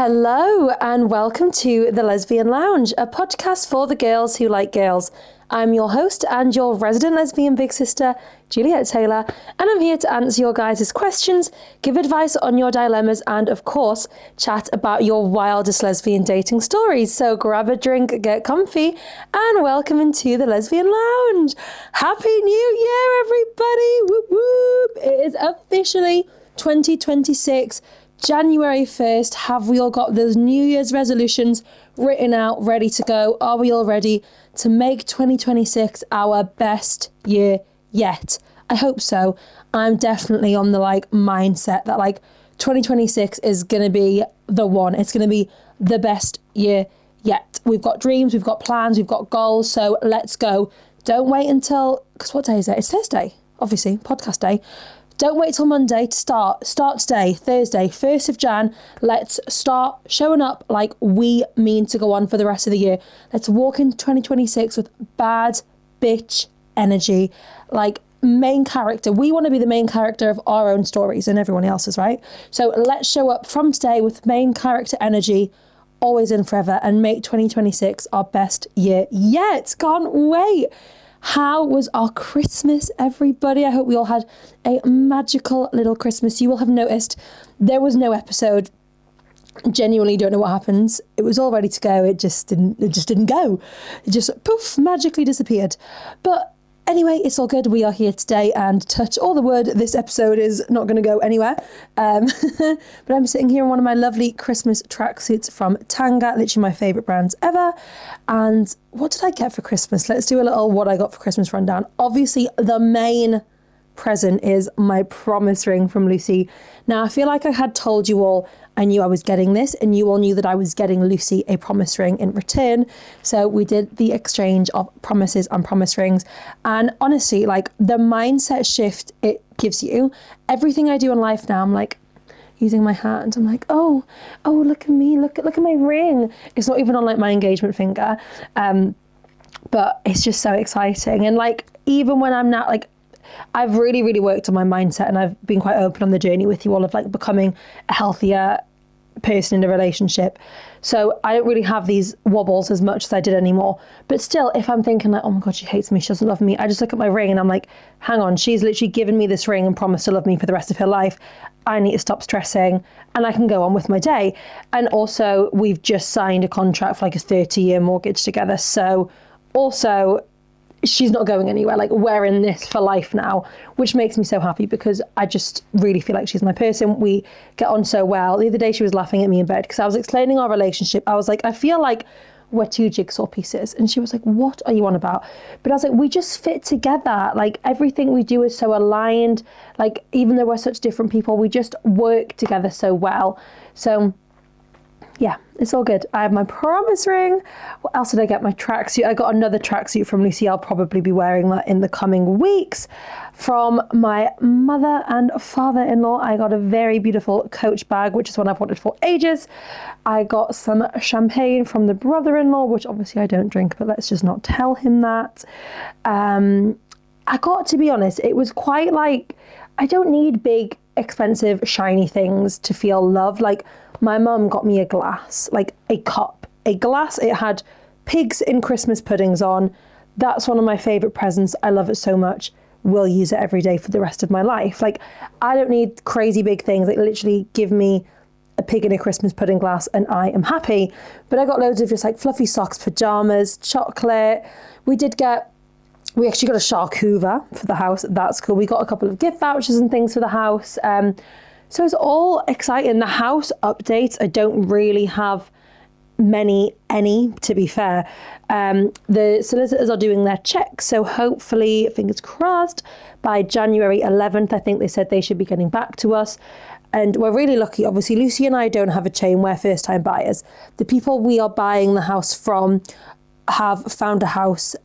Hello and welcome to the Lesbian Lounge, a podcast for the girls who like girls. I'm your host and your resident lesbian big sister, Juliet Taylor, and I'm here to answer your guys' questions, give advice on your dilemmas, and of course, chat about your wildest lesbian dating stories. So grab a drink, get comfy, and welcome into the Lesbian Lounge. Happy New Year, everybody! Whoop whoop! It is officially 2026. January 1st, have we all got those New Year's resolutions written out, ready to go? Are we all ready to make 2026 our best year yet? I hope so. I'm definitely on the mindset that 2026 is going to be the one. It's going to be the best year yet. We've got dreams, we've got plans, we've got goals, so let's go. Don't wait until, because what day is it? It's Thursday, obviously, podcast day. Don't wait till Monday to start. Start today, Thursday, 1st of Jan. Let's start showing up like we mean to go on for the rest of the year. Let's walk into 2026 with bad bitch energy. Like main character. We want to be the main character of our own stories and everyone else's, right? So let's show up from today with main character energy, always and forever, and make 2026 our best year yet. Can't wait. How was our Christmas, everybody? I hope we all had a magical little Christmas. You will have noticed there was no episode. Genuinely don't know what happened. It was all ready to go. It just didn't go. It just poof, magically disappeared. But anyway, it's all good. We are here today, and touch all the wood, this episode is not going to go anywhere. But I'm sitting here in one of my lovely Christmas tracksuits from Tanga, literally my favourite brands ever. And what did I get for Christmas? Let's do a little what I got for Christmas rundown. Obviously, the main present is my promise ring from Lucy. Now, I feel like I had told you all I knew I was getting this, and you all knew that I was getting Lucy a promise ring in return. So we did the exchange of promises and promise rings. And honestly, the mindset shift it gives you, everything I do in life now, I'm using my hand. I'm like, oh, look at me, look at my ring. It's not even on my engagement finger. But it's just so exciting. And even when I'm not I've really, really worked on my mindset, and I've been quite open on the journey with you all of becoming a healthier person in a relationship. So I don't really have these wobbles as much as I did anymore. But still, if I'm thinking oh my God, she hates me, she doesn't love me, I just look at my ring and I'm like, hang on, she's literally given me this ring and promised to love me for the rest of her life. I need to stop stressing, and I can go on with my day. And also, we've just signed a contract for a 30-year mortgage together. So also, she's not going anywhere. We're in this for life now, which makes me so happy because I just really feel like she's my person. We get on so well. The other day she was laughing at me in bed because I was explaining our relationship. I was like, I feel like we're two jigsaw pieces. And she was like, what are you on about? But I was like, we just fit together. Everything we do is so aligned. Even though we're such different people, we just work together so well. So yeah, it's all good. I have my promise ring. What else did I get? My tracksuit. I got another tracksuit from Lucy. I'll probably be wearing that in the coming weeks. From my mother and father-in-law, I got a very beautiful Coach bag, which is one I've wanted for ages. I got some champagne from the brother-in-law, which obviously I don't drink, but let's just not tell him that. I got to be honest, it was quite I don't need big, expensive, shiny things to feel loved. My mum got me a glass, a cup, a glass. It had pigs in Christmas puddings on. That's one of my favourite presents. I love it so much. Will use it every day for the rest of my life. I don't need crazy big things. Literally give me a pig in a Christmas pudding glass and I am happy. But I got loads of just fluffy socks, pajamas, chocolate. We actually got a shark hoover for the house. That's cool. We got a couple of gift vouchers and things for the house. So it's all exciting. The house updates, I don't really have any, to be fair. The solicitors are doing their checks, so hopefully, fingers crossed, by January 11th, I think they said they should be getting back to us. And we're really lucky. Obviously, Lucy and I don't have a chain. We're first-time buyers. The people we are buying the house from have found a house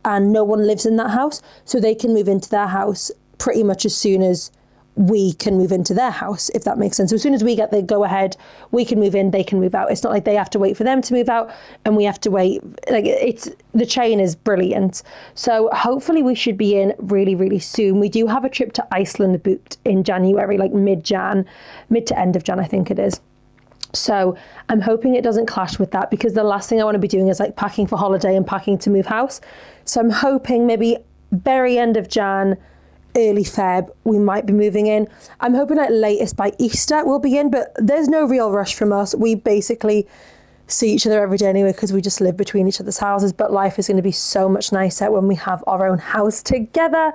and no one lives in that house, so they can move into their house pretty much as soon as we can move into their house, if that makes sense. So as soon as we get the go ahead, we can move in, they can move out. It's not like they have to wait for them to move out and we have to wait. The chain is brilliant. So hopefully we should be in really, really soon. We do have a trip to Iceland booked in January, mid to end of Jan, I think it is. So I'm hoping it doesn't clash with that, because the last thing I want to be doing is like packing for holiday and packing to move house. So I'm hoping maybe very end of Jan, early Feb, we might be moving in. I'm hoping at latest by Easter we'll be in, but there's no real rush from us. We basically see each other every day anyway, because we just live between each other's houses. But life is going to be so much nicer when we have our own house together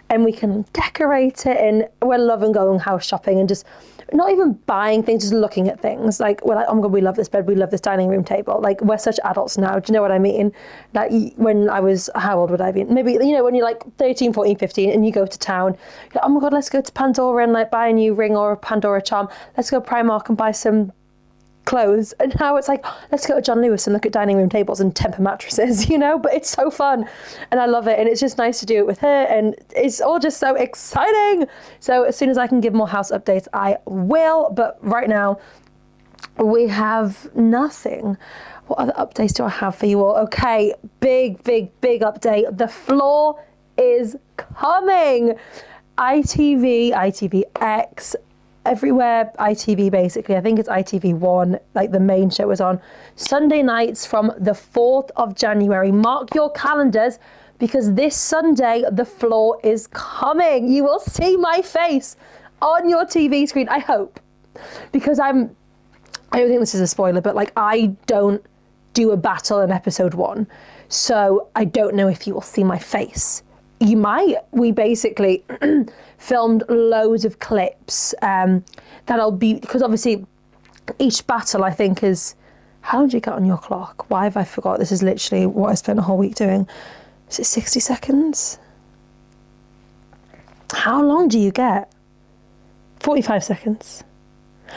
and we can decorate it. And we're loving going house shopping and just not even buying things, just looking at things. Like, we're like, oh my God, we love this bed, we love this dining room table. Like, we're such adults now. Do you know what I mean? Like, when I was, how old would I be? Maybe, you know, when you're like 13, 14, 15 and you go to town, you're like, oh my God, let's go to Pandora and like buy a new ring or a Pandora charm. Let's go Primark and buy some clothes. And now it's like, oh, let's go to John Lewis and look at dining room tables and Tempur mattresses, you know. But it's so fun and I love it, and it's just nice to do it with her, and it's all just so exciting. So as soon as I can give more house updates, I will. But right now we have nothing. What other updates do I have for you all? Okay, big update. The floor is coming. ITVX, everywhere ITV basically. I think it's ITV1, like the main show is on Sunday nights from the 4th of January. Mark your calendars, because this Sunday the floor is coming. You will see my face on your TV screen, I hope, because I don't think this is a spoiler, but like, I don't do a battle in episode 1, so I don't know if you will see my face. You might. We basically filmed loads of clips that'll be, because obviously each battle I think is, how long do you get on your clock? Why have I forgot? This is literally what I spent a whole week doing. Is it 60 seconds? How long do you get? 45 seconds.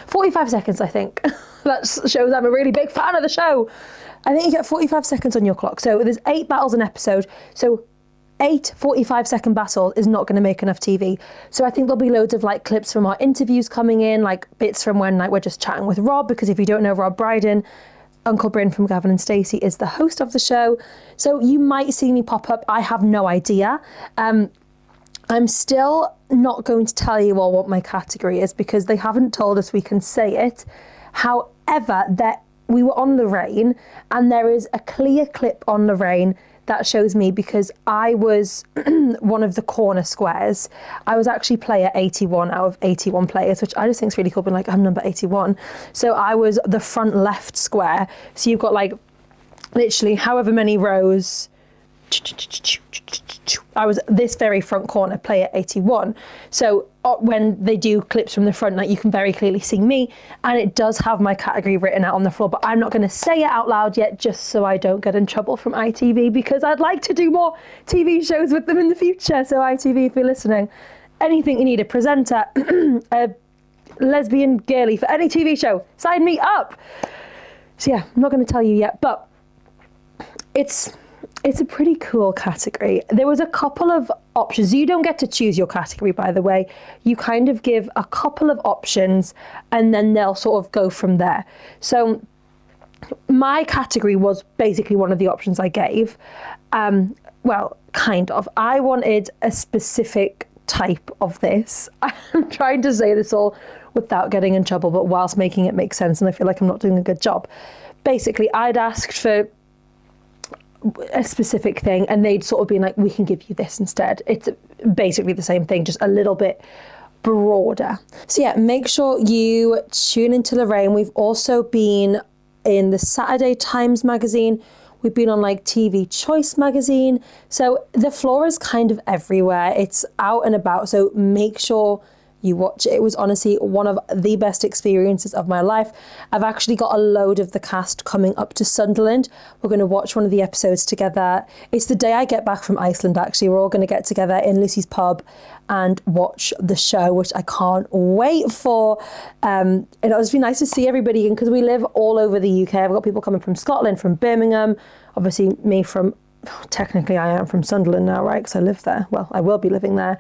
45 seconds, I think. That shows I'm a really big fan of the show. I think you get 45 seconds on your clock. So there's 8 battles an episode. So 8 45-second battles is not going to make enough TV. So I think there'll be loads of like clips from our interviews coming in, like bits from when like we're just chatting with Rob, because if you don't know Rob Brydon, Uncle Bryn from Gavin and Stacey, is the host of the show. So you might see me pop up. I have no idea. I'm still not going to tell you all what my category is, because they haven't told us we can say it. However, we were on Lorraine, and there is a clear clip on Lorraine that shows me, because I was one of the corner squares. I was actually player 81 out of 81 players, which I just think is really cool, being like, I'm number 81. So I was the front left square. So you've got like literally however many rows. I was this very front corner, player 81. So when they do clips from the front, like, you can very clearly see me, and it does have my category written out on the floor, but I'm not going to say it out loud yet, just so I don't get in trouble from ITV, because I'd like to do more TV shows with them in the future. So ITV, if you're listening, anything you need, a presenter, a lesbian girly for any TV show, sign me up. So yeah, I'm not going to tell you yet, but it's a pretty cool category. There was a couple of options. You don't get to choose your category, by the way. You kind of give a couple of options and then they'll sort of go from there. So my category was basically one of the options I gave. Well, kind of. I wanted a specific type of this. I'm trying to say this all without getting in trouble, but whilst making it make sense, and I feel like I'm not doing a good job. Basically, I'd asked for a specific thing and they'd sort of been like, we can give you this instead. It's basically the same thing, just a little bit broader. So yeah, make sure you tune into Lorraine. We've also been in the Saturday Times magazine. We've been on like TV Choice magazine. So the floor is kind of everywhere. It's out and about. So make sure you watch it. It was honestly one of the best experiences of my life. I've actually got a load of the cast coming up to Sunderland. We're going to watch one of the episodes together. It's the day I get back from Iceland, actually. We're all going to get together in Lucy's pub and watch the show, which I can't wait for. And it'll just be nice to see everybody again, because we live all over the UK. I've got people coming from Scotland, from Birmingham, obviously me from, technically I am from Sunderland now, right? Because I live there. Well, I will be living there.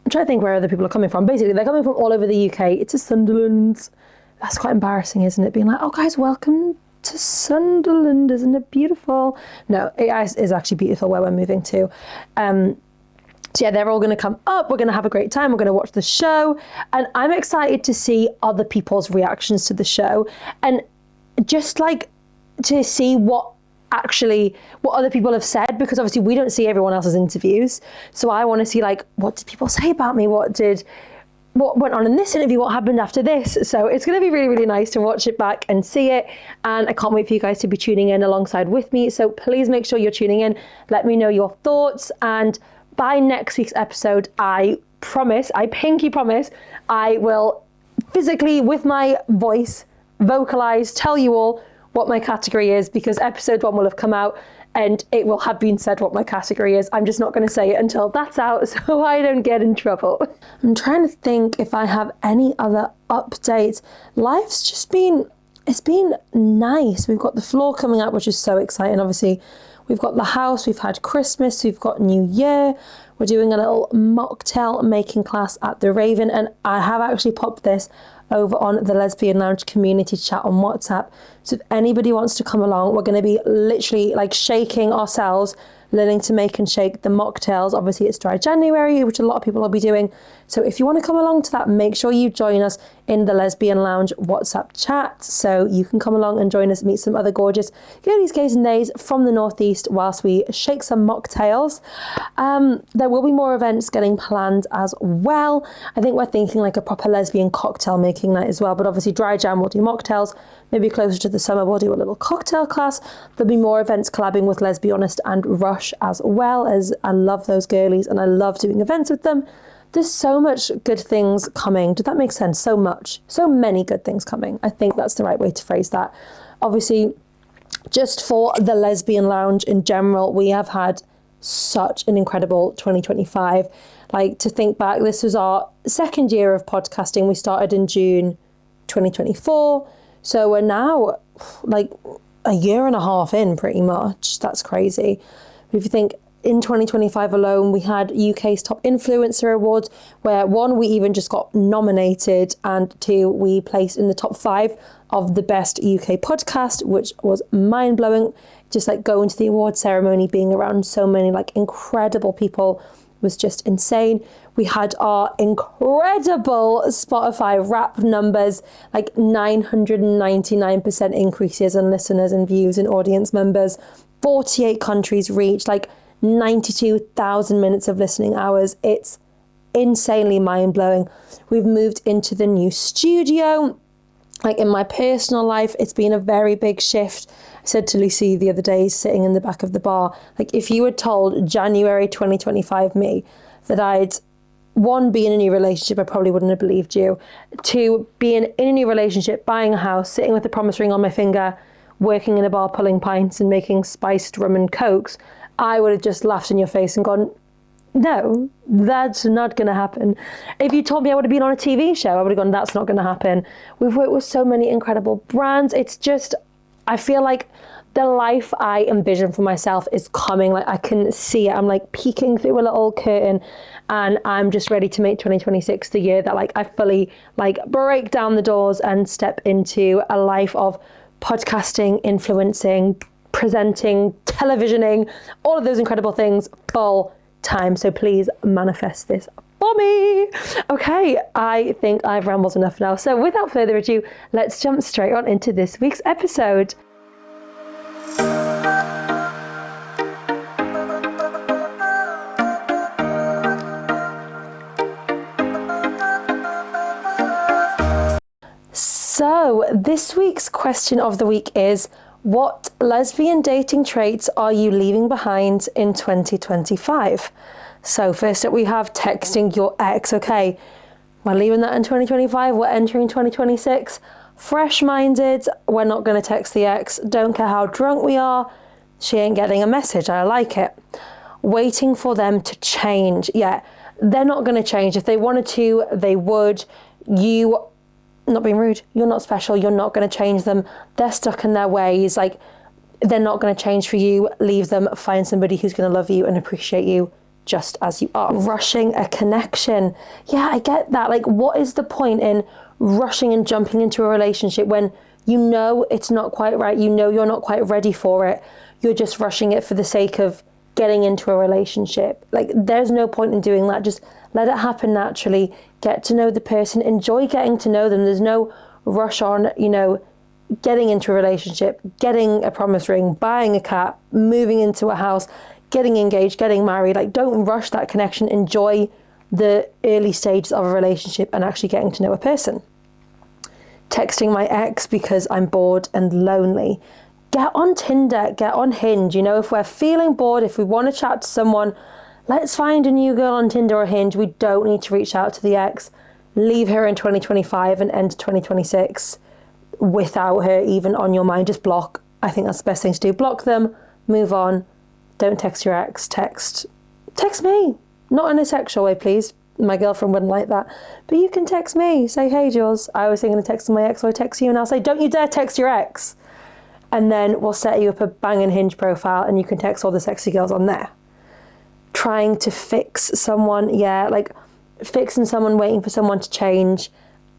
I'm trying to think where other people are coming from. Basically, they're coming from all over the UK. It's a Sunderland. That's quite embarrassing, isn't it? Being like, oh, guys, welcome to Sunderland. Isn't it beautiful? No, it is actually beautiful where we're moving to. So yeah, they're all going to come up. We're going to have a great time. We're going to watch the show. And I'm excited to see other people's reactions to the show. And just like to see what other people have said, because obviously we don't see everyone else's interviews. So I want to see like, what did people say about me? What went on in this interview? What happened after this? So it's going to be really, really nice to watch it back and see it. And I can't wait for you guys to be tuning in alongside with me. So please make sure you're tuning in. Let me know your thoughts. And by next week's episode, I pinky promise, I will physically, with my voice, vocalize, tell you all what my category is, because episode 1 will have come out and it will have been said what my category is. I'm just not going to say it until that's out so I don't get in trouble. I'm trying to think if I have any other updates. Life's just it's been nice. We've got the floor coming out, which is so exciting. Obviously, we've got the house, we've had Christmas, we've got New Year. We're doing a little mocktail making class at the Raven, and I have actually popped this over on the Lesbian Lounge community chat on WhatsApp. So if anybody wants to come along, we're going to be literally like shaking ourselves, learning to make and shake the mocktails. Obviously it's dry January, which a lot of people will be doing. So if you want to come along to that, make sure you join us in the Lesbian Lounge WhatsApp chat. So you can come along and join us, meet some other gorgeous girlies, gays and theys from the Northeast whilst we shake some mocktails. There will be more events getting planned as well. I think we're thinking like a proper lesbian cocktail making night as well, but obviously dry Jan will do mocktails. Maybe closer to the summer, we'll do a little cocktail class. There'll be more events collabing with Lesbionist and Rush as well, as I love those girlies and I love doing events with them. There's so much good things coming. Did that make sense? So many good things coming. I think that's the right way to phrase that. Obviously, just for the Lesbian Lounge in general, we have had such an incredible 2025. Like, to think back, this was our second year of podcasting. We started in June 2024. So we're now like a year and a half in pretty much. That's crazy. If you think in 2025 alone, we had UK's Top Influencer Awards, where 1, we even just got nominated, and 2, we placed in the top 5 of the best UK podcast, which was mind blowing. Just like going to the award ceremony, being around so many like incredible people was just insane. We had our incredible Spotify Wrap numbers, like 999% increases in listeners and views and audience members, 48 countries reached, like 92,000 minutes of listening hours. It's insanely mind-blowing. We've moved into the new studio. Like in my personal life, it's been a very big shift. I said to Lucy the other day, sitting in the back of the bar, like if you had told January 2025 me that I'd, 1, be in a new relationship, I probably wouldn't have believed you. 2, being in a new relationship, buying a house, sitting with a promise ring on my finger, working in a bar, pulling pints and making spiced rum and cokes, I would have just laughed in your face and gone, no, that's not going to happen. If you told me I would have been on a TV show, I would have gone, that's not going to happen. We've worked with so many incredible brands. It's just, I feel like the life I envision for myself is coming. Like I can see it. I'm like peeking through a little curtain, and I'm just ready to make 2026 the year that like I fully like break down the doors and step into a life of podcasting, influencing, presenting, televisioning, all of those incredible things full time. So please manifest this for me. Okay, I think I've rambled enough now. So without further ado, let's jump straight on into this week's episode. So this week's question of the week is, what lesbian dating traits are you leaving behind in 2025? So first up, we have texting your ex. Okay, we're leaving that in 2025. We're entering 2026. Fresh-minded, we're not going to text the ex. Don't care how drunk we are. She ain't getting a message. I like it. Waiting for them to change. Yeah, they're not going to change. If they wanted to, they would. You, not being rude, you're not special. You're not going to change them. They're stuck in their ways. Like, they're not going to change for you. Leave them. Find somebody who's going to love you and appreciate you just as you are. Rushing a connection. Yeah, I get that. Like, what is the point in rushing and jumping into a relationship when you know it's not quite right? You know you're not quite ready for it. You're just rushing it for the sake of getting into a relationship. Like, there's no point in doing that. Just let it happen naturally. Get to know the person. Enjoy getting to know them. There's no rush on, getting into a relationship, getting a promise ring, buying a cat, moving into a house, getting engaged, getting married. Like, don't rush that connection. Enjoy the early stages of a relationship and actually getting to know a person. Texting my ex because I'm bored and lonely. Get on Tinder, get on Hinge. If we're feeling bored, if we want to chat to someone, let's find a new girl on Tinder or Hinge. We don't need to reach out to the ex. Leave her in 2025 and enter 2026 without her even on your mind. Just block. I think that's the best thing to do. Block them, move on. Don't text your ex. Text me. Not in a sexual way, please. My girlfriend wouldn't like that. But you can text me. Say, hey, Jules. I was thinking of texting my ex, so I text you, and I'll say, don't you dare text your ex. And then we'll set you up a banging Hinge profile, and you can text all the sexy girls on there. Trying to fix someone, fixing someone, waiting for someone to change.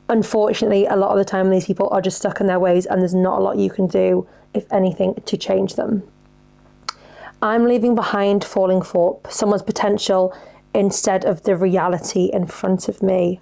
Unfortunately, a lot of the time these people are just stuck in their ways, and there's not a lot you can do, if anything, to change them. I'm leaving behind falling for someone's potential instead of the reality in front of me.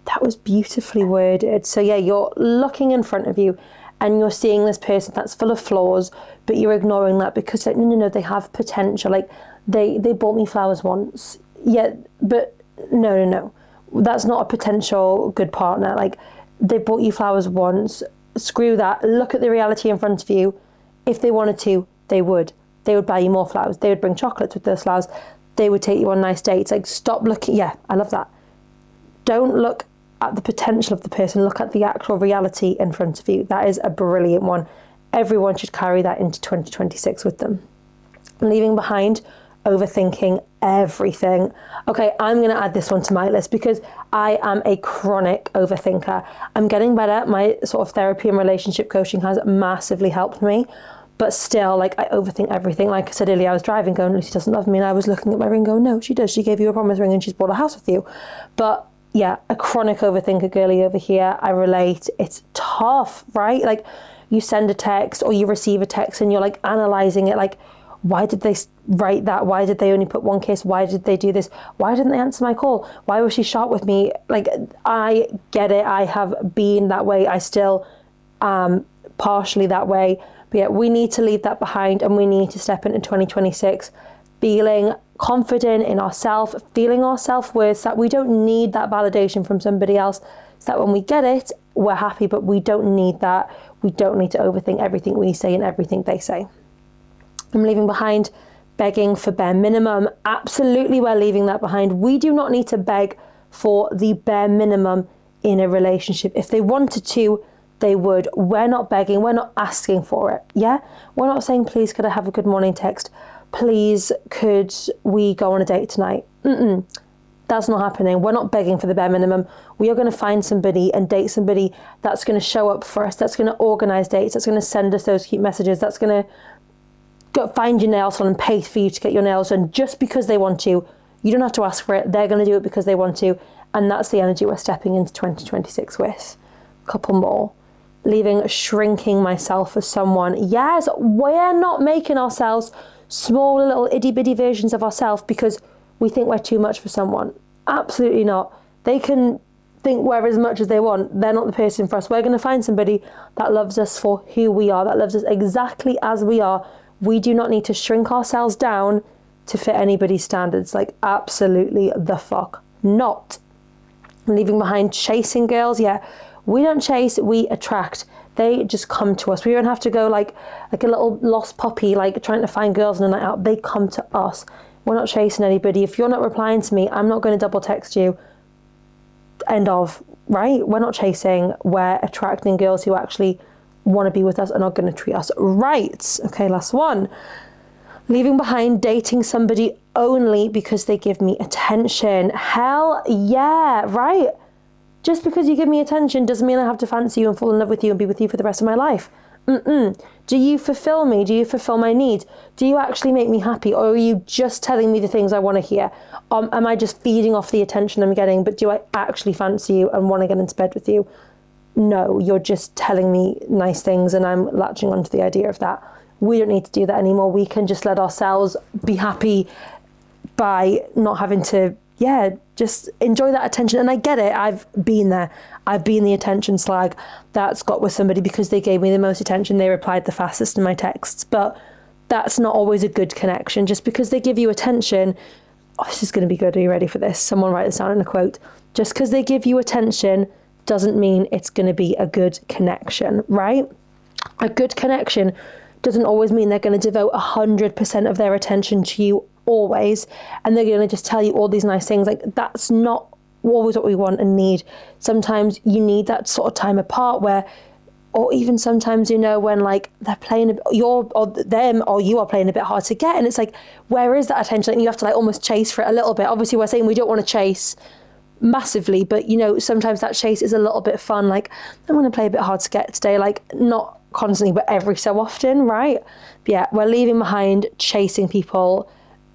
That was beautifully worded. So yeah, you're looking in front of you and you're seeing this person that's full of flaws, but you're ignoring that because no, they have potential. Like, they bought me flowers once. Yeah, but no. That's not a potential good partner. Like, they bought you flowers once. Screw that. Look at the reality in front of you. If they wanted to, they would. They would buy you more flowers. They would bring chocolates with those flowers. They would take you on nice dates. Like, stop looking. Yeah, I love that. Don't look at the potential of the person. Look at the actual reality in front of you. That is a brilliant one. Everyone should carry that into 2026 with them. Leaving behind overthinking everything. Okay, I'm going to add this one to my list because I am a chronic overthinker. I'm getting better. My sort of therapy and relationship coaching has massively helped me. But still, I overthink everything. Like I said earlier, I was driving going, Lucy doesn't love me. And I was looking at my ring going, no, she does. She gave you a promise ring and she's bought a house with you. But yeah, a chronic overthinker girly over here. I relate. It's tough, right? Like, you send a text or you receive a text and you're analysing it. Like, why did they write that? Why did they only put one kiss? Why did they do this? Why didn't they answer my call? Why was she sharp with me? Like, I get it. I have been that way. I still am partially that way. But yeah, we need to leave that behind and we need to step into 2026 feeling confident in ourselves, feeling our self-worth, that we don't need that validation from somebody else. So that when we get it, we're happy, but we don't need that. We don't need to overthink everything we say and everything they say. I'm leaving behind begging for bare minimum. Absolutely, we're leaving that behind. We do not need to beg for the bare minimum in a relationship. If they wanted to, they would. We're not begging. We're not asking for it. Yeah? We're not saying, please, could I have a good morning text? Please, could we go on a date tonight? That's not happening. We're not begging for the bare minimum. We are going to find somebody and date somebody that's going to show up for us, that's going to organise dates, that's going to send us those cute messages, that's going to go find your nails on and pay for you to get your nails done just because they want to. You don't have to ask for it. They're going to do it because they want to. And that's the energy we're stepping into 2026 with. A couple more. Shrinking myself as someone. Yes, we're not making ourselves small little itty bitty versions of ourselves because we think we're too much for someone. Absolutely not. They can think we're as much as they want. They're not the person for us. We're going to find somebody that loves us for who we are, that loves us exactly as we are. We do not need to shrink ourselves down to fit anybody's standards. Absolutely the fuck not. Leaving behind chasing girls. Yeah, we don't chase, we attract. They just come to us. We don't have to go like a little lost puppy, trying to find girls on a night out. They come to us. We're not chasing anybody. If you're not replying to me, I'm not going to double text you. End of, right? We're not chasing. We're attracting girls who actually want to be with us and are going to treat us right. Okay, last one. Leaving behind dating somebody only because they give me attention. Hell yeah, right? Just because you give me attention doesn't mean I have to fancy you and fall in love with you and be with you for the rest of my life. Do you fulfill me? Do you fulfill my needs? Do you actually make me happy? Or are you just telling me the things I want to hear? Am I just feeding off the attention I'm getting? But do I actually fancy you and want to get into bed with you? No, you're just telling me nice things and I'm latching onto the idea of that. we don't need to do that anymore. We can just let ourselves be happy by not having to, just enjoy that attention. And I get it. I've been there. I've been the attention slag that's got with somebody because they gave me the most attention. They replied the fastest in my texts. But that's not always a good connection. Just because they give you attention, this is going to be good. Are you ready for this? Someone write this down in a quote. Just because they give you attention doesn't mean it's going to be a good connection, right? A good connection doesn't always mean they're going to devote 100% of their attention to you always, and they're going to just tell you all these nice things. Like, that's not always what we want and need. Sometimes you need that sort of time apart where, or even sometimes, when like they're playing, you are playing a bit hard to get, and it's like, where is that attention? And you have to like almost chase for it a little bit. Obviously we're saying we don't want to chase massively, but sometimes that chase is a little bit fun. Like, I'm going to play a bit hard to get today, like not constantly, but every so often, right? But yeah, we're leaving behind chasing people.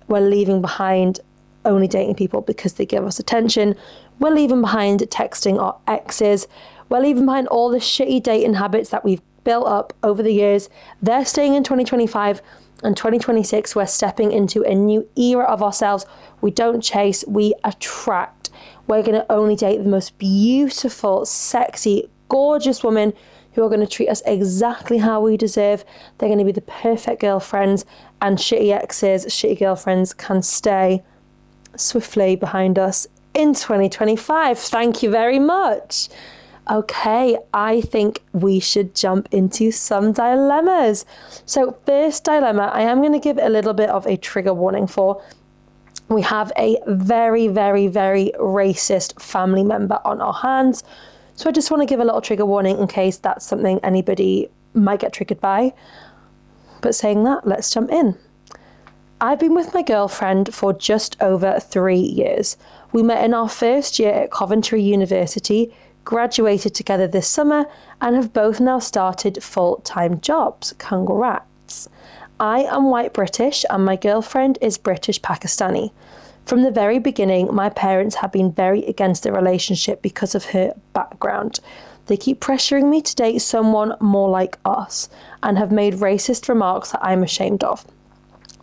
We're leaving behind only dating people because they give us attention. We're leaving behind texting our exes. We're leaving behind all the shitty dating habits that we've built up over the years. They're staying in 2025, and 2026, we're stepping into a new era of ourselves. We don't chase, we attract. We're going to only date the most beautiful, sexy, gorgeous women who are going to treat us exactly how we deserve. They're going to be the perfect girlfriends, and shitty exes, shitty girlfriends can stay swiftly behind us in 2025. Thank you very much. Okay, I think we should jump into some dilemmas. So first dilemma, I am going to give a little bit of a trigger warning for. We have a very, very, very racist family member on our hands. So I just want to give a little trigger warning in case that's something anybody might get triggered by. But saying that, let's jump in. I've been with my girlfriend for just over 3 years. We met in our first year at Coventry University, graduated together this summer, and have both now started full-time jobs. Congrats. I am white British and my girlfriend is British Pakistani. From the very beginning, my parents have been very against the relationship because of her background. They keep pressuring me to date someone more like us and have made racist remarks that I'm ashamed of.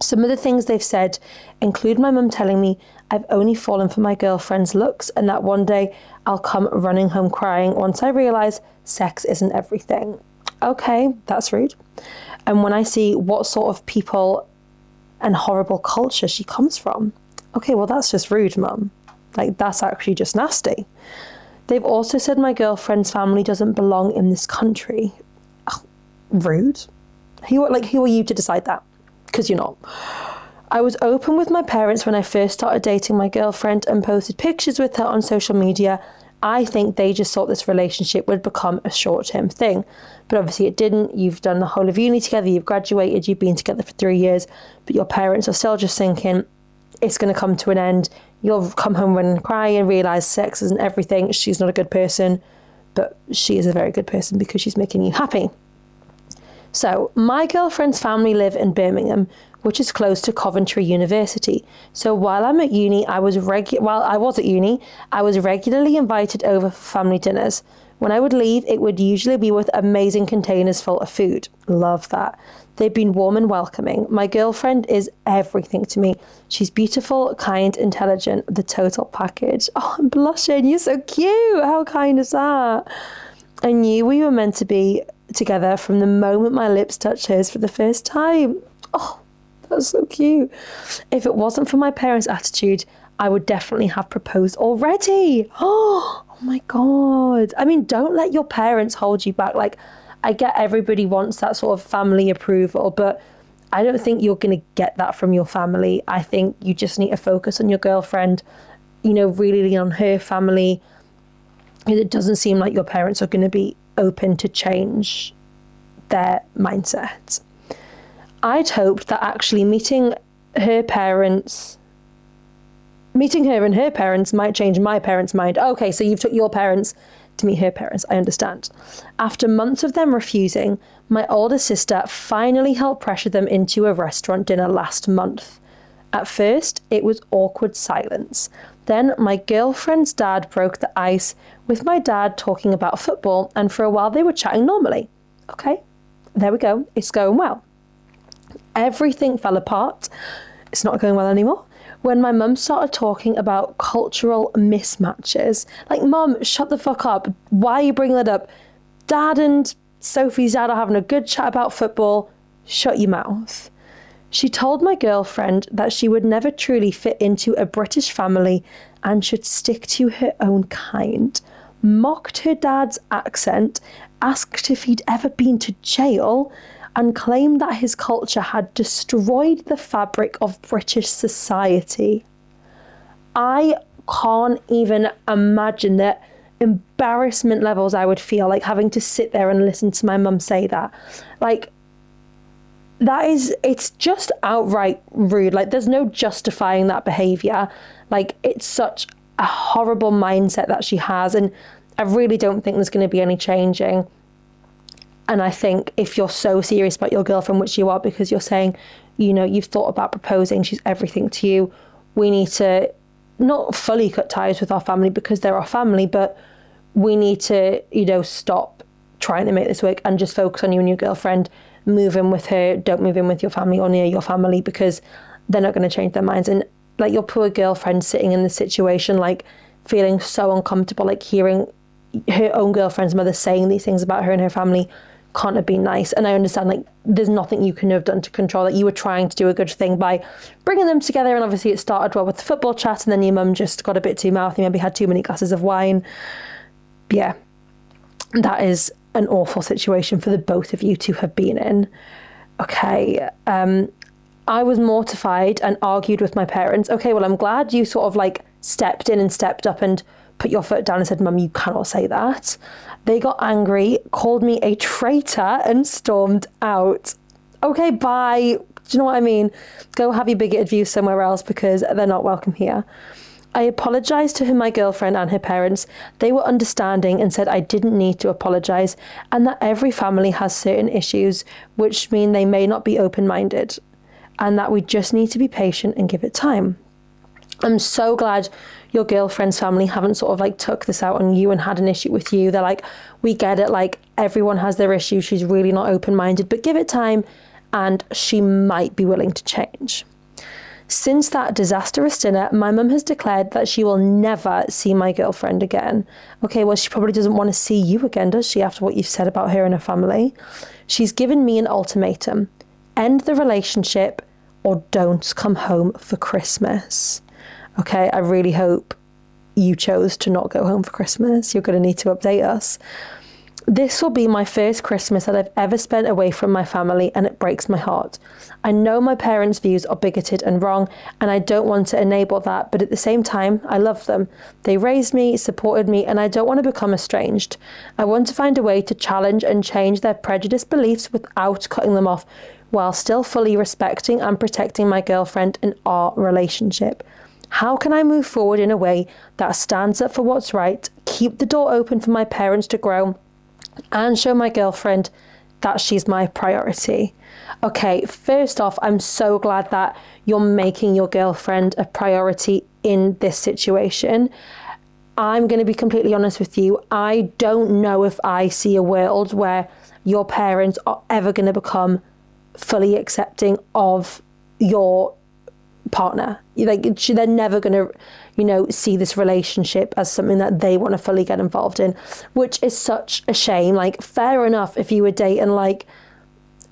Some of the things they've said include my mum telling me I've only fallen for my girlfriend's looks and that one day I'll come running home crying once I realise sex isn't everything. Okay, that's rude. And when I see what sort of people and horrible culture she comes from, okay, well, that's just rude, mum. Like, that's actually just nasty. They've also said my girlfriend's family doesn't belong in this country. Oh, rude. Who are you to decide that? Because you're not. I was open with my parents when I first started dating my girlfriend and posted pictures with her on social media. I think they just thought this relationship would become a short-term thing. But obviously it didn't. You've done the whole of uni together, you've graduated, you've been together for 3 years, but your parents are still just thinking it's going to come to an end. You'll come home and cry and realise sex isn't everything. She's not a good person, but she is a very good person because she's making you happy. So my girlfriend's family live in Birmingham, which is close to Coventry University. So while I'm at uni, I was regularly invited over for family dinners. When I would leave, it would usually be with amazing containers full of food. Love that. They've been warm and welcoming. My girlfriend is everything to me. She's beautiful, kind, intelligent, the total package. Oh, I'm blushing. You're so cute. How kind is that? I knew we were meant to be together from the moment my lips touched hers for the first time. Oh, that's so cute. If it wasn't for my parents' attitude, I would definitely have proposed already. Oh my God. I mean, don't let your parents hold you back. Like, I get everybody wants that sort of family approval, but I don't think you're going to get that from your family. I think you just need to focus on your girlfriend, really lean on her family. It doesn't seem like your parents are going to be open to change their mindset. I'd hoped that actually meeting her and her parents might change my parents' mind. Okay, so you've took your parents to meet her parents. I understand. After months of them refusing, my older sister finally helped pressure them into a restaurant dinner last month. At first, it was awkward silence. Then my girlfriend's dad broke the ice with my dad talking about football, and for a while they were chatting normally. Okay, there we go. It's going well. Everything fell apart. It's not going well anymore. When my mum started talking about cultural mismatches, like, Mum, shut the fuck up. Why are you bringing that up? Dad and Sophie's dad are having a good chat about football. Shut your mouth. She told my girlfriend that she would never truly fit into a British family and should stick to her own kind, mocked her dad's accent, asked if he'd ever been to jail, and claimed that his culture had destroyed the fabric of British society. I can't even imagine the embarrassment levels I would feel, like, having to sit there and listen to my mum say that. Like, it's just outright rude. Like, there's no justifying that behaviour. Like, it's such a horrible mindset that she has, and I really don't think there's going to be any changing. And I think if you're so serious about your girlfriend, which you are, because you're saying, you've thought about proposing, she's everything to you, we need to not fully cut ties with our family because they're our family, but we need to, stop trying to make this work and just focus on you and your girlfriend. Move in with her, don't move in with your family or near your family, because they're not going to change their minds. And like, your poor girlfriend sitting in this situation, like, feeling so uncomfortable, like, hearing her own girlfriend's mother saying these things about her and her family can't have been nice. And I understand, like, there's nothing you can have done to control that. You were trying to do a good thing by bringing them together, and obviously it started well with the football chat, and then your mum just got a bit too mouthy, maybe had too many glasses of wine. Yeah, that is an awful situation for the both of you to have been in. Okay, I was mortified and argued with my parents. Okay, well, I'm glad you sort of like stepped in and stepped up and put your foot down and said, Mum, you cannot say that. They got angry, called me a traitor, and stormed out. Okay, bye. Do you know what I mean? Go have your bigoted views somewhere else, because they're not welcome here. I apologised to my girlfriend and her parents. They were understanding and said I didn't need to apologise, and that every family has certain issues which mean they may not be open-minded, and that we just need to be patient and give it time. I'm so glad your girlfriend's family haven't sort of like took this out on you and had an issue with you. They're like, we get it, like, everyone has their issues. She's really not open-minded, but give it time and she might be willing to change. Since that disastrous dinner, my mum has declared that she will never see my girlfriend again. Okay, well, she probably doesn't want to see you again, does she, after what you've said about her and her family? She's given me an ultimatum. End the relationship or don't come home for Christmas. Okay, I really hope you chose to not go home for Christmas. You're going to need to update us. This will be my first Christmas that I've ever spent away from my family, and it breaks my heart. I know my parents' views are bigoted and wrong, and I don't want to enable that, but at the same time, I love them. They raised me, supported me, and I don't want to become estranged. I want to find a way to challenge and change their prejudiced beliefs without cutting them off, while still fully respecting and protecting my girlfriend and our relationship. How can I move forward in a way that stands up for what's right, keep the door open for my parents to grow, and show my girlfriend that she's my priority? Okay, first off, I'm so glad that you're making your girlfriend a priority in this situation. I'm going to be completely honest with you. I don't know if I see a world where your parents are ever going to become fully accepting of your partner. Like, they're never going to, see this relationship as something that they want to fully get involved in, which is such a shame. Like, fair enough if you were dating like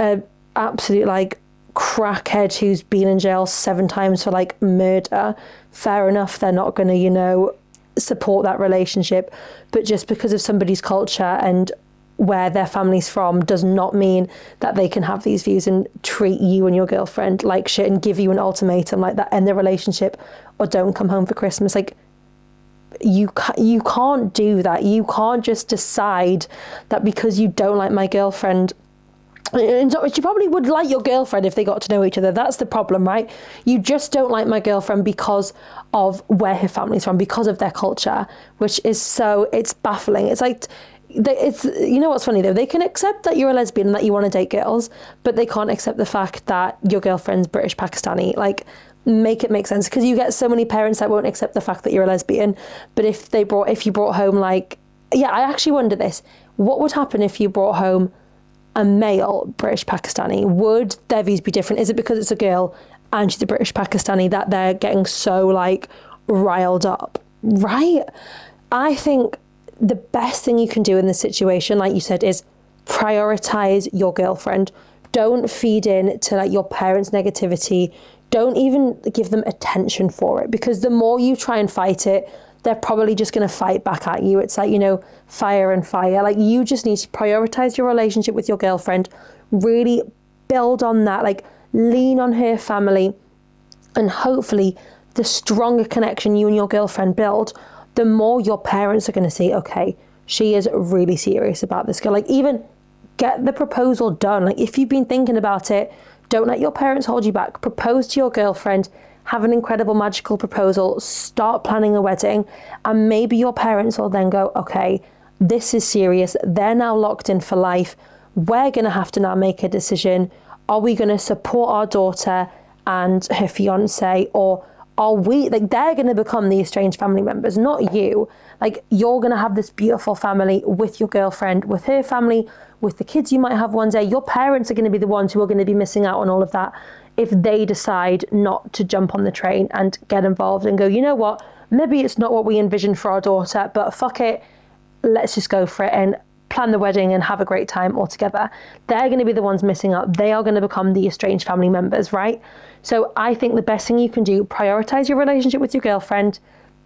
a absolute like crackhead who's been in jail 7 times for like murder. Fair enough, they're not going to, support that relationship. But just because of somebody's culture and where their family's from does not mean that they can have these views and treat you and your girlfriend like shit and give you an ultimatum like that, end the relationship or don't come home for Christmas. Like, you can't do that. You can't just decide that because you don't like my girlfriend. And you probably would like your girlfriend if they got to know each other. That's the problem, right? You just don't like my girlfriend because of where her family's from, because of their culture, which is it's baffling. It's like, what's funny though? They can accept that you're a lesbian and that you want to date girls, but they can't accept the fact that your girlfriend's British Pakistani. Like, make it make sense, because you get so many parents that won't accept the fact that you're a lesbian. But if you brought home, like, yeah, I actually wonder this: what would happen if you brought home a male British Pakistani, would their views be different? Is it because it's a girl and she's a British Pakistani that they're getting so like riled up, right? I think the best thing you can do in this situation, like you said, is prioritize your girlfriend. Don't feed in to like your parents' negativity. Don't even give them attention for it, because the more you try and fight it, they're probably just going to fight back at you. It's like, you know, fire and fire. Like, you just need to prioritize your relationship with your girlfriend, really build on that, like lean on her family, and hopefully the stronger connection you and your girlfriend build, the more your parents are going to see, okay, she is really serious about this girl. Like, even get the proposal done. Like, if you've been thinking about it, don't let your parents hold you back. Propose to your girlfriend, have an incredible magical proposal, start planning a wedding, and maybe your parents will then go, okay, this is serious. They're now locked in for life. We're going to have to now make a decision. Are we going to support our daughter and her fiance, or are we, like, they're going to become the estranged family members, not you. Like, you're going to have this beautiful family with your girlfriend, with her family, with the kids you might have one day. Your parents are going to be the ones who are going to be missing out on all of that if they decide not to jump on the train and get involved and go, you know what, maybe it's not what we envisioned for our daughter, but fuck it, let's just go for it and plan the wedding and have a great time all together. They're going to be the ones missing out. They are going to become the estranged family members, right? So I think the best thing you can do, prioritize your relationship with your girlfriend,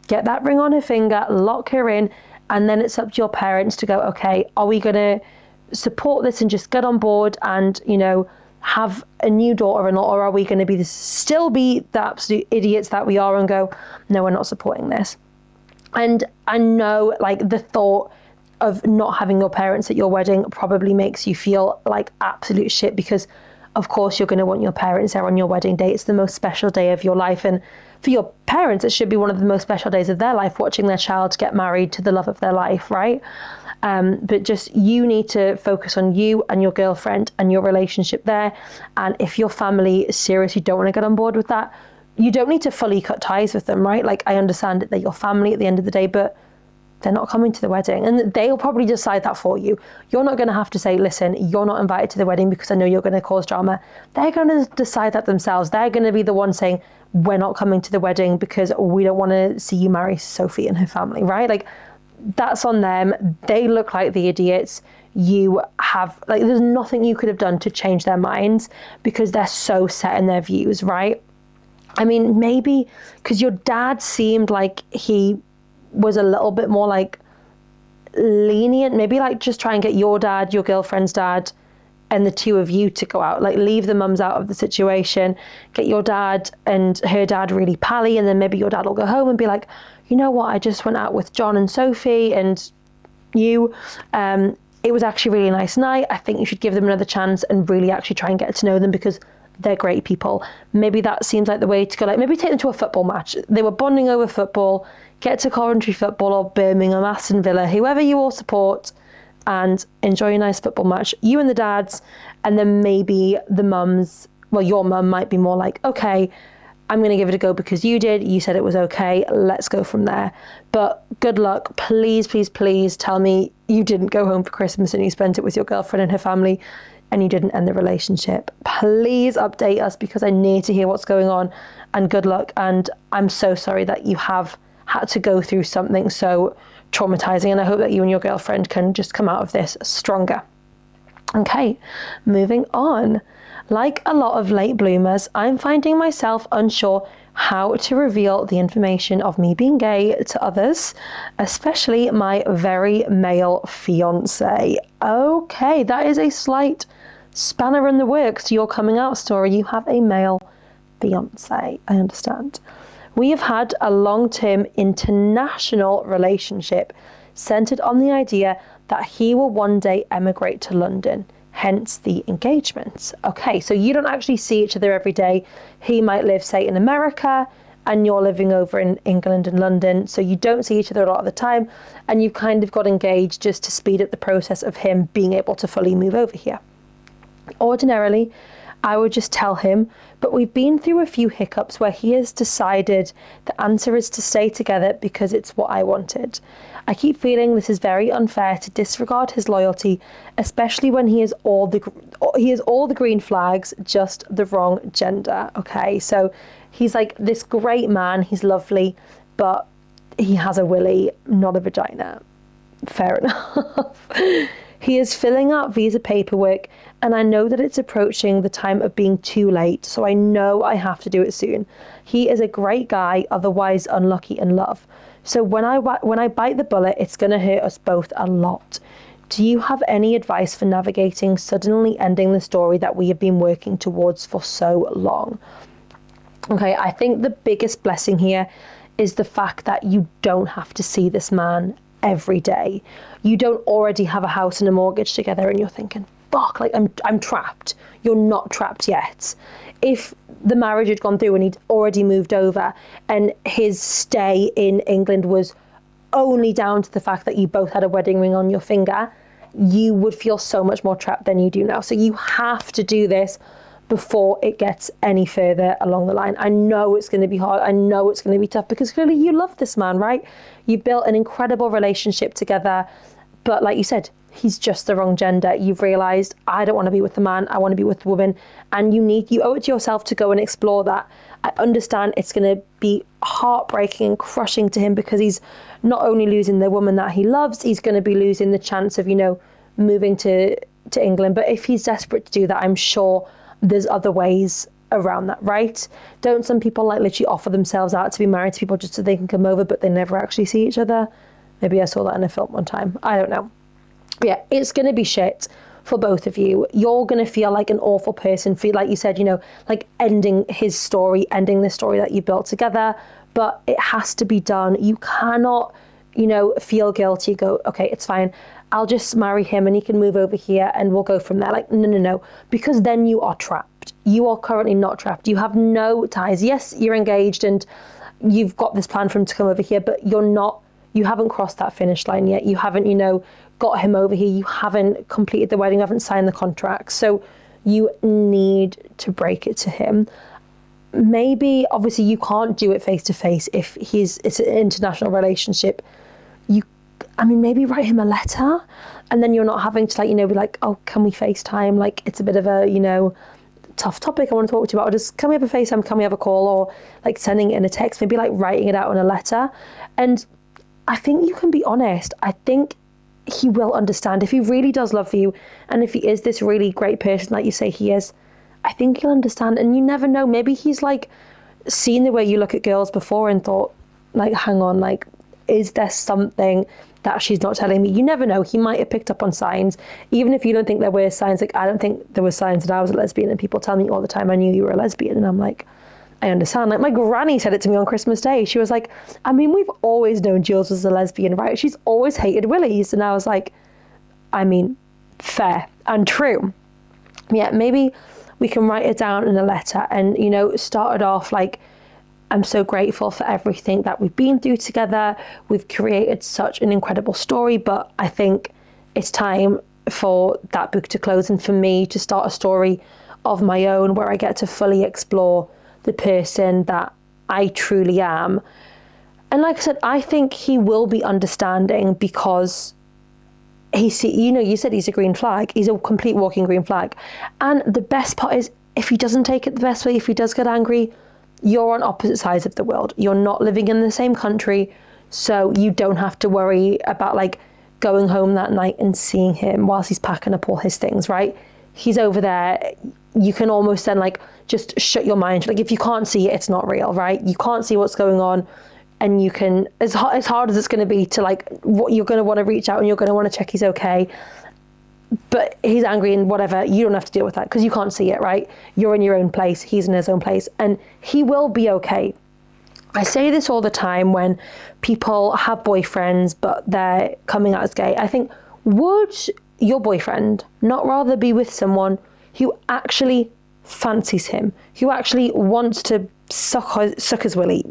get that ring on her finger, lock her in, and then it's up to your parents to go, okay, are we going to support this and just get on board and, you know, have a new daughter-in-law, or are we going to be still be the absolute idiots that we are and go, no, we're not supporting this? And I know, like, the thought of not having your parents at your wedding probably makes you feel like absolute shit, because of course you're going to want your parents there on your wedding day. It's the most special day of your life, and for your parents it should be one of the most special days of their life, watching their child get married to the love of their life, right? But just, you need to focus on you and your girlfriend and your relationship there. And if your family seriously don't want to get on board with that, you don't need to fully cut ties with them, right? Like, I understand that they're your family at the end of the day, but they're not coming to the wedding, and they'll probably decide that for you. You're not going to have to say, listen, you're not invited to the wedding because I know you're going to cause drama. They're going to decide that themselves. They're going to be the one saying, we're not coming to the wedding because we don't want to see you marry Sophie and her family, right? Like, that's on them. They look like the idiots. You have, like, there's nothing you could have done to change their minds because they're so set in their views, right? I mean, maybe because your dad seemed like he was a little bit more like lenient, maybe like just try and get your dad, your girlfriend's dad, and the two of you to go out, like leave the mums out of the situation, get your dad and her dad really pally, and then maybe your dad will go home and be like, you know what, I just went out with John and Sophie and you, it was actually a really nice night. I think you should give them another chance and really actually try and get to know them because they're great people. Maybe that seems like the way to go. Like, maybe take them to a football match. They were bonding over football. Get to Coventry Football or Birmingham, Aston Villa, whoever you all support, and enjoy a nice football match, you and the dads. And then maybe the mums, well, your mum might be more like, okay, I'm going to give it a go because you did. You said it was okay. Let's go from there. But good luck. Please, please, please tell me you didn't go home for Christmas and you spent it with your girlfriend and her family and you didn't end the relationship. Please update us because I need to hear what's going on, and good luck. And I'm so sorry that you have had to go through something so traumatizing, and I hope that you and your girlfriend can just come out of this stronger. Okay, moving on. Like a lot of late bloomers, I'm finding myself unsure how to reveal the information of me being gay to others, especially my very male fiance. Okay, that is a slight spanner in the works to your coming out story. You have a male fiance, I understand. We have had a long-term international relationship centered on the idea that he will one day emigrate to London, hence the engagement. Okay, so you don't actually see each other every day. He might live, say, in America, and you're living over in England and London, so you don't see each other a lot of the time, and you kind of got engaged just to speed up the process of him being able to fully move over here. Ordinarily, I would just tell him. But we've been through a few hiccups where he has decided the answer is to stay together because it's what I wanted. I keep feeling this is very unfair to disregard his loyalty, especially when he has all the green flags, just the wrong gender. Okay, so he's like this great man, he's lovely, but he has a willy, not a vagina. Fair enough. He is filling out visa paperwork, and I know that it's approaching the time of being too late, so I know I have to do it soon. He is a great guy, otherwise unlucky in love. So when I bite the bullet, it's going to hurt us both a lot. Do you have any advice for navigating suddenly ending the story that we have been working towards for so long? Okay, I think the biggest blessing here is the fact that you don't have to see this man every day. You don't already have a house and a mortgage together and you're thinking, fuck, like I'm trapped. You're not trapped yet. If the marriage had gone through and he'd already moved over and his stay in England was only down to the fact that you both had a wedding ring on your finger, you would feel so much more trapped than you do now. So you have to do this before it gets any further along the line. I know it's going to be hard. I know it's going to be tough because clearly you love this man, right? You built an incredible relationship together. But like you said, he's just the wrong gender. You've realised, I don't want to be with the man. I want to be with the woman. And you owe it to yourself to go and explore that. I understand it's going to be heartbreaking and crushing to him because he's not only losing the woman that he loves, he's going to be losing the chance of, moving to England. But if he's desperate to do that, I'm sure there's other ways around that, right? Don't some people like literally offer themselves out to be married to people just so they can come over, but they never actually see each other? Maybe I saw that in a film one time. I don't know. Yeah, it's going to be shit for both of you. You're going to feel like an awful person, feel like you said, like ending his story, ending the story that you built together, but it has to be done. You cannot, feel guilty, go, okay, it's fine. I'll just marry him and he can move over here and we'll go from there. Like, no, because then you are trapped. You are currently not trapped. You have no ties. Yes, you're engaged and you've got this plan for him to come over here, but you haven't crossed that finish line yet. You haven't, got him over here. You haven't completed the wedding. You haven't signed the contract. So you need to break it to him. Maybe, obviously, you can't do it face to face if it's an international relationship. Maybe write him a letter and then you're not having to be like, oh, can we FaceTime? Like, it's a bit of a, tough topic I want to talk to you about. Or just, can we have a FaceTime? Can we have a call? Or like sending it in a text, maybe like writing it out in a letter. And I think you can be honest. I think he will understand if he really does love you. And if he is this really great person, like you say he is, I think he'll understand. And you never know, maybe he's like seen the way you look at girls before and thought like, hang on, like, is there something that she's not telling me? You never know. He might have picked up on signs, even if you don't think there were signs. Like, I don't think there were signs that I was a lesbian, and people tell me all the time, I knew you were a lesbian. And I'm like, I understand. Like, my granny said it to me on Christmas Day. She was like, we've always known Jules was a lesbian, right? She's always hated willies. And I was like, fair and true. Yeah, maybe we can write it down in a letter and, start it off like, I'm so grateful for everything that we've been through together. We've created such an incredible story, but I think it's time for that book to close and for me to start a story of my own where I get to fully explore the person that I truly am. And like I said, I think he will be understanding because you said he's a green flag. He's a complete walking green flag. And the best part is, if he doesn't take it the best way, if he does get angry, you're on opposite sides of the world. You're not living in the same country, so you don't have to worry about like going home that night and seeing him whilst he's packing up all his things, right? He's over there. You can almost then like just shut your mind. Like, if you can't see it, it's not real, right? You can't see what's going on, and you can, as hard as it's going to be to like, what you're going to want to reach out and you're going to want to check he's okay. But he's angry and whatever, you don't have to deal with that because you can't see it, right? You're in your own place, he's in his own place, and he will be okay. I say this all the time when people have boyfriends but they're coming out as gay. I think, would your boyfriend not rather be with someone who actually fancies him, who actually wants to suck his willy,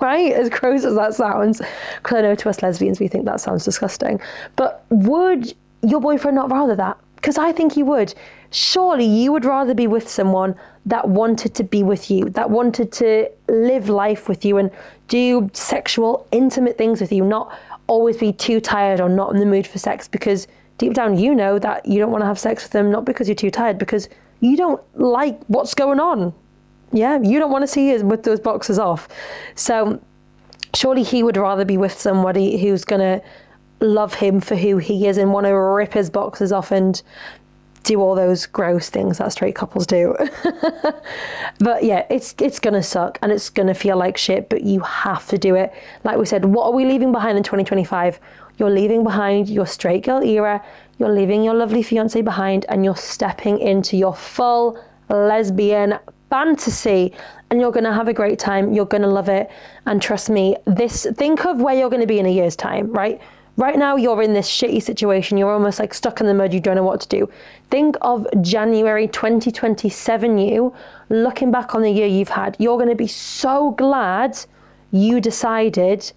right? As gross as that sounds, because I know to us lesbians we think that sounds disgusting, but would your boyfriend not rather that? because I think you would. Surely you would rather be with someone that wanted to be with you, that wanted to live life with you and do sexual, intimate things with you, not always be too tired or not in the mood for sex, because deep down you know that you don't want to have sex with them, not because you're too tired, because you don't like what's going on. Yeah, you don't want to see us with those boxers off. So surely he would rather be with somebody who's going to love him for who he is and want to rip his boxers off and do all those gross things that straight couples do. But yeah, it's going to suck and it's going to feel like shit, but you have to do it. Like we said, what are we leaving behind in 2025? You're leaving behind your straight girl era, you're leaving your lovely fiance behind, and you're stepping into your full lesbian fantasy, and you're going to have a great time. You're going to love it. And trust me, think of where you're going to be in a year's time, right? Right now, you're in this shitty situation. You're almost like stuck in the mud. You don't know what to do. Think of January 2027 you, looking back on the year you've had. You're going to be so glad you decided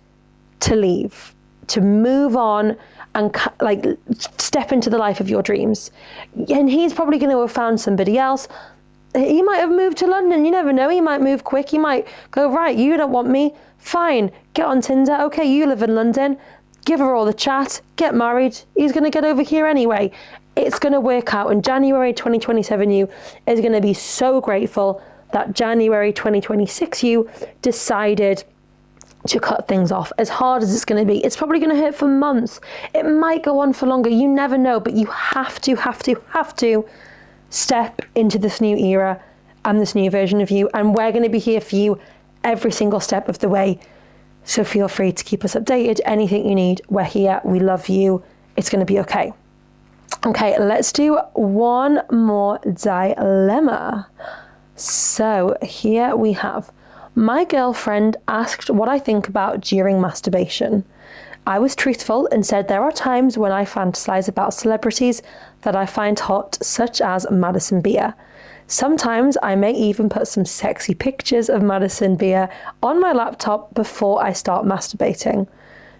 to leave, to move on and like step into the life of your dreams. And he's probably going to have found somebody else. He might have moved to London. You never know. He might move quick. He might go, right, you don't want me. Fine. Get on Tinder. Okay, you live in London. Give her all the chat. Get married. He's going to get over here anyway. It's going to work out. And January 2027 you is going to be so grateful that January 2026 you decided to cut things off. As hard as it's going to be, it's probably going to hurt for months. It might go on for longer. You never know. But you have to step into this new era and this new version of you, and we're going to be here for you every single step of the way. So feel free to keep us updated. Anything you need, we're here. We love you. It's going to be okay. Okay, let's do one more dilemma. So here we have, my girlfriend asked what I think about during masturbation. I was truthful and said there are times when I fantasize about celebrities that I find hot, such as Madison Beer. Sometimes I may even put some sexy pictures of Madison Beer on my laptop before I start masturbating.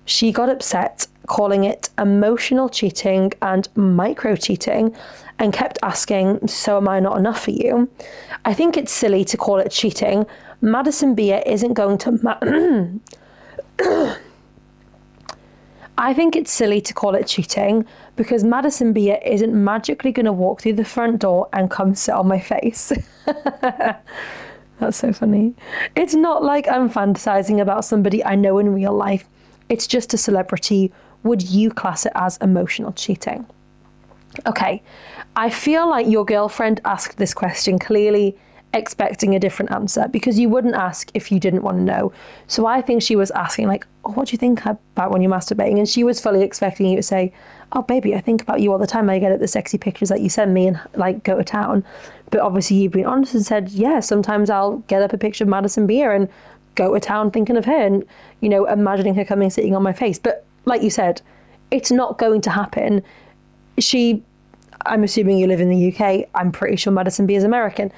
She got upset, calling it emotional cheating and micro cheating, and kept asking, so am I not enough for you? I think it's silly to call it cheating. Madison Beer isn't going to I think it's silly to call it cheating because Madison Beer isn't magically going to walk through the front door and come sit on my face. That's so funny. It's not like I'm fantasizing about somebody I know in real life. It's just a celebrity. Would you class it as emotional cheating? Okay, I feel like your girlfriend asked this question clearly expecting a different answer, because you wouldn't ask if you didn't want to know. So I think she was asking like, oh, what do you think about when you're masturbating? And she was fully expecting you to say, oh baby, I think about you all the time. I get at the sexy pictures that you send me and like go to town. But obviously you've been honest and said, yeah, sometimes I'll get up a picture of Madison Beer and go to town thinking of her and, you know, imagining her coming sitting on my face. But like you said, it's not going to happen. I'm assuming you live in the UK. I'm pretty sure Madison Beer is American.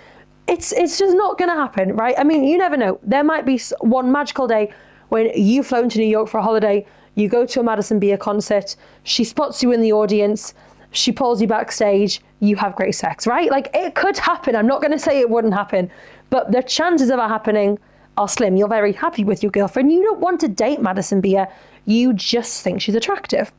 It's just not going to happen, right? I mean, you never know. There might be one magical day when you flown to New York for a holiday, you go to a Madison Beer concert, she spots you in the audience, she pulls you backstage, you have great sex, right? Like, it could happen. I'm not going to say it wouldn't happen, but the chances of it happening are slim. You're very happy with your girlfriend. You don't want to date Madison Beer. You just think she's attractive.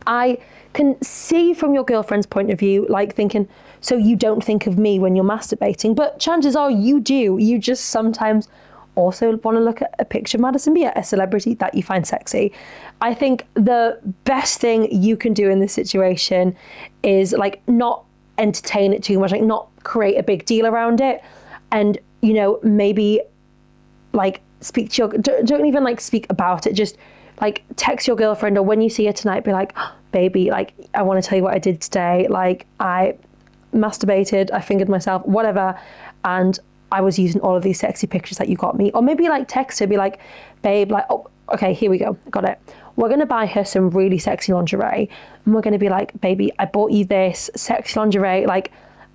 I can see from your girlfriend's point of view, like thinking, so you don't think of me when you're masturbating, but chances are you do. You just sometimes also want to look at a picture of Madison Beer, a celebrity that you find sexy. I think the best thing you can do in this situation is like not entertain it too much, like not create a big deal around it. And, you know, maybe like speak to don't even like speak about it. Just like text your girlfriend, or when you see her tonight, be like, oh, baby, like I want to tell you what I did today. Like I masturbated, I fingered myself, whatever, and I was using all of these sexy pictures that you got me. Or maybe like text her, be like, babe, like, oh, okay, here we go, got it. We're going to buy her some really sexy lingerie, and we're going to be like, baby, I bought you this sexy lingerie, like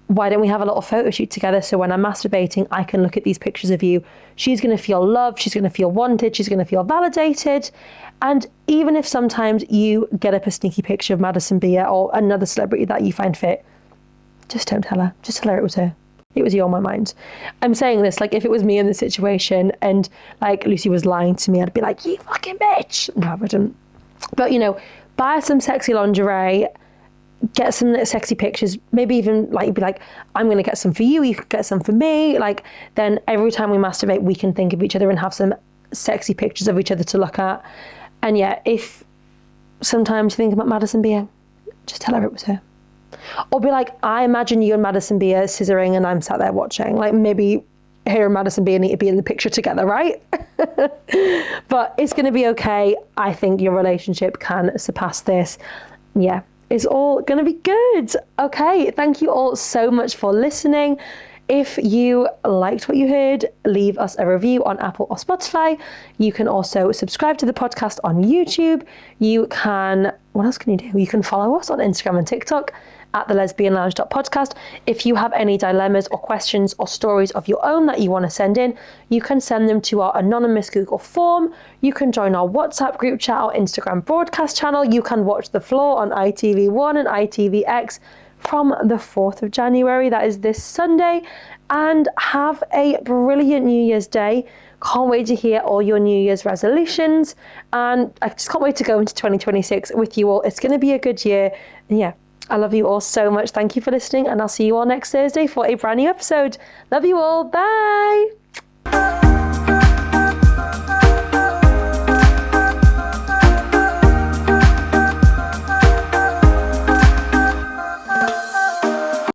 why don't we have a little photo shoot together, so when I'm masturbating, I can look at these pictures of you. She's going to feel loved, she's going to feel wanted, she's going to feel validated. And even if sometimes you get up a sneaky picture of Madison Beer or another celebrity that you find fit, just don't tell her. Just tell her it was her. It was you on my mind. I'm saying this, like, if it was me in the situation and like Lucy was lying to me, I'd be like, you fucking bitch. No, I wouldn't. But, you know, buy some sexy lingerie, get some sexy pictures, maybe even like be like, I'm going to get some for you, you can get some for me. Like, then every time we masturbate, we can think of each other and have some sexy pictures of each other to look at. And yeah, if sometimes you think about Madison Beer, just tell her it was her. Or be like, I imagine you and Madison Beer scissoring and I'm sat there watching. Like, maybe her and Madison Beer need to be in the picture together, right? But it's going to be okay. I think your relationship can surpass this. Yeah, it's all going to be good. Okay, thank you all so much for listening. If you liked what you heard, leave us a review on Apple or Spotify. You can also subscribe to the podcast on YouTube. You can, what else can you do? You can follow us on Instagram and TikTok at the lesbianlounge.podcast. If you have any dilemmas or questions or stories of your own that you want to send in, you can send them to our anonymous Google form. You can join our WhatsApp group chat or Instagram broadcast channel. You can watch The Floor on ITV1 and ITVX from the 4th of January. That is this Sunday. And have a brilliant New Year's Day. Can't wait to hear all your New Year's resolutions. And I just can't wait to go into 2026 with you all. It's going to be a good year. And yeah, I love you all so much. Thank you for listening. And I'll see you all next Thursday for a brand new episode. Love you all. Bye.